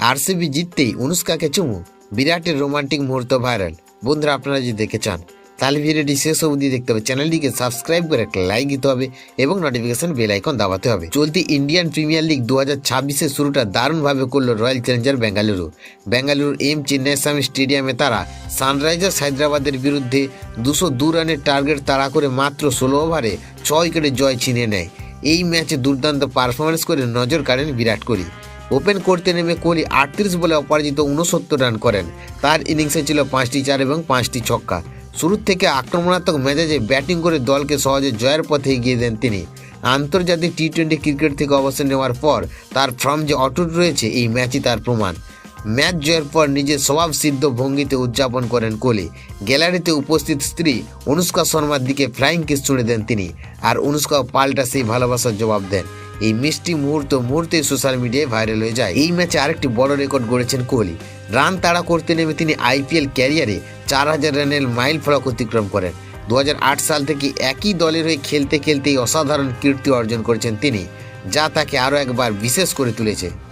RCB জিততেই অনুষ্কাকে চুমু, বিরাটের romantic মুহূর্ত ভাইরাল। বন্ধুরা, আপনারা যদি দেখতে চান তাহলে ভিডিওটি শেষ অবধি দেখতে হবে। চ্যানেলটিকে সাবস্ক্রাইব করে একটা লাইক দিতে হবে এবং নোটিফিকেশন বেল আইকন দাবাতে হবে। চলতি ইন্ডিয়ান প্রিমিয়ার লিগ 2026-এর শুরুটা দারুণভাবে করলো রয়্যাল চ্যালেঞ্জার বেঙ্গালুরুর চিন্নাস্বামী স্টেডিয়ামে তারা সানরাইজার্স হায়দ্রাবাদের বিরুদ্ধে 202 রানের টার্গেট তাড়া করে মাত্র 16 ওভারে 6 উইকেটে জয় ছিনিয়ে নেয়। এই ম্যাচে দুর্দান্ত পারফরমেন্স করে নজর কাড়েন বিরাট কোহলি। ওপেন করতে নেমে কোহলি 38 বলে অপরাজিত 69 রান করেন। তার ইনিংসে ছিল 5টি 4 এবং 5টি ছক্কা। শুরু থেকে আক্রমণাত্মক মেজাজে ব্যাটিং করে দলকে সহজে জয়ের পথে এগিয়ে দেন তিনি। আন্তর্জাতিক টি-20 ক্রিকেট থেকে অবসর নেওয়ার পর তার ফর্ম যে অটুট রয়েছে, এই ম্যাচই তার প্রমাণ। ম্যাচ জয়ের পর নিজের স্বভাবসিদ্ধ ভঙ্গিতে উদযাপন করেন কোহলি। গ্যালারিতে উপস্থিত স্ত্রী অনুষ্কা শর্মার দিকে ফ্লাইং কিস ছুঁড়ে দেন তিনি, আর অনুষ্কাও পাল্টা সেই ভালোবাসার জবাব দেন। এই মিষ্টি মুহূর্তে সোশ্যাল মিডিয়ায় ভাইরাল হয়ে যায়। এই ম্যাচে আরেকটি বড় রেকর্ড গড়েছেন কোহলি। রান তাড়া করতে নেমে তিনি আইপিএল ক্যারিয়ারে 4000 রানের মাইল ফলক অতিক্রম করেন। 2008 সাল থেকে একই দলের হয়ে খেলতে খেলতে অসাধারণ কীর্তি অর্জন করেছেন তিনি, যা তাকে আরও একবার বিশেষ করে তুলেছে।